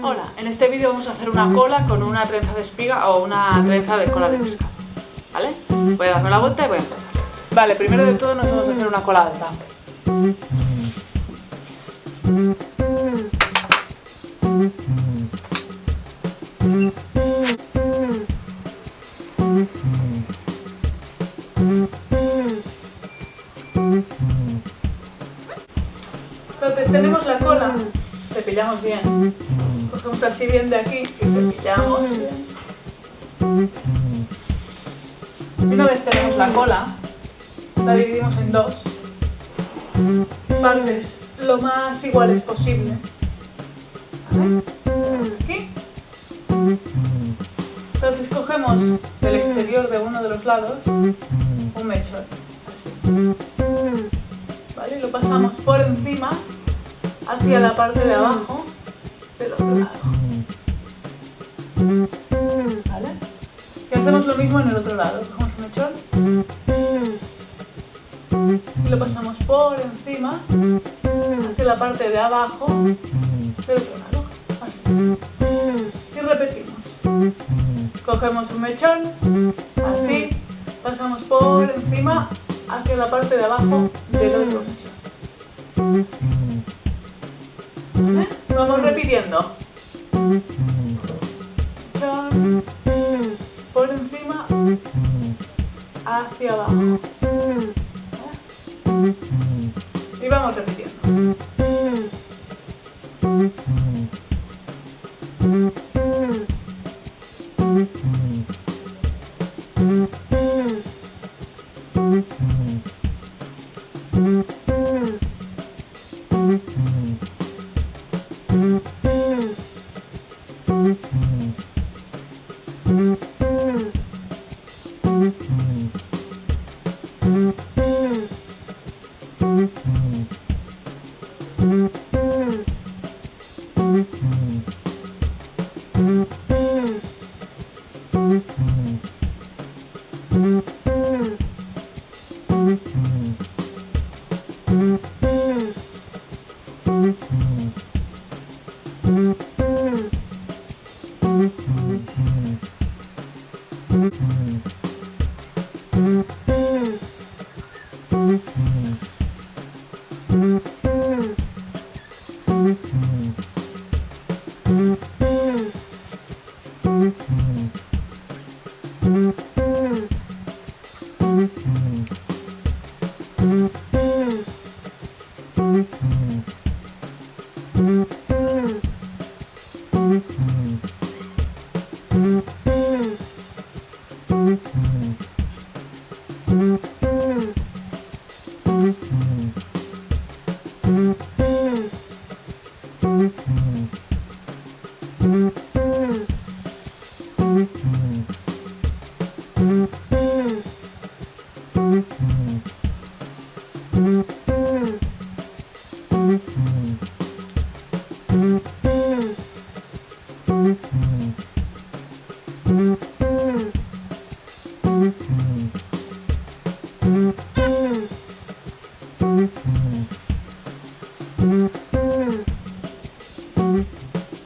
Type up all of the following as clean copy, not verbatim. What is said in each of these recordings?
Hola, en este vídeo vamos a hacer una cola con una trenza de espiga o una trenza de cola de pescado, ¿vale? Voy a darme la vuelta y voy a empezar. Vale, primero de todo nos vamos a hacer una cola alta. Entonces tenemos la cola, cepillamos bien, cogemos así bien de aquí y cepillamos bien. Y una vez tenemos la cola, la dividimos en dos partes lo más iguales posible. ¿Vale? Aquí. Entonces cogemos del exterior de uno de los lados un mechón, así. ¿Vale? Y lo pasamos por encima hacia la parte de abajo del otro lado. ¿Vale? Y hacemos lo mismo en el otro lado. Cogemos un mechón y lo pasamos por encima hacia la parte de abajo del otro lado. Así. Y repetimos. Cogemos un mechón, así, pasamos por encima hacia la parte de abajo del otro mechón. ¿Vale? Vamos repitiendo. Mechón, por encima, hacia abajo. ¿Vale? Y vamos repitiendo.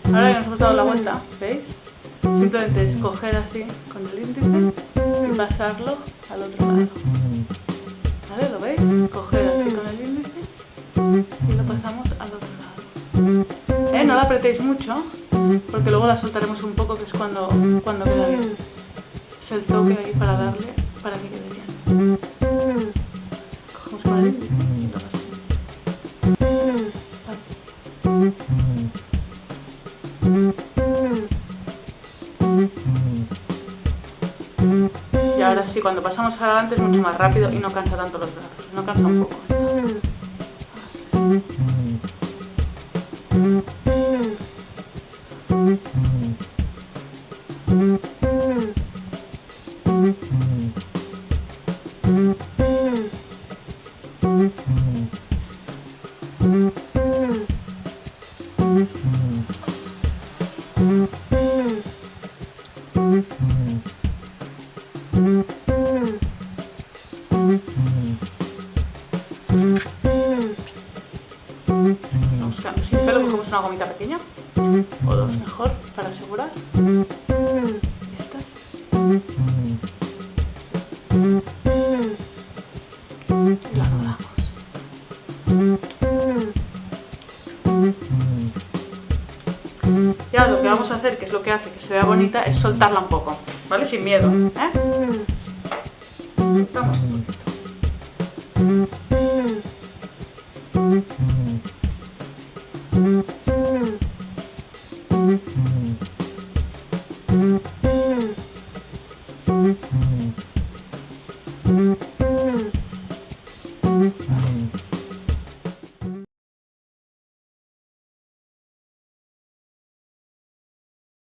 Ahora ya nos hemos dado la vuelta, ¿veis? Simplemente es coger así con el índice y pasarlo al otro lado. ¿Vale? ¿Lo veis? Coger así con el índice y lo pasamos al otro lado. No la apretéis mucho, porque luego la soltaremos un poco, que es cuando queda bien. Es el toque ahí para darle, para que quede bien. Cogemos con el índice y lo pasamos. Y ahora sí, cuando pasamos adelante es mucho más rápido y no cansa tanto los brazos, no cansa un poco. Vamos sin pelo, cogemos una gomita pequeña o dos mejor, para asegurar. Estas. Y la rodamos. Y ahora lo que vamos a hacer, que es lo que hace que se vea bonita, es soltarla un poco, ¿vale? Sin miedo, ¿eh?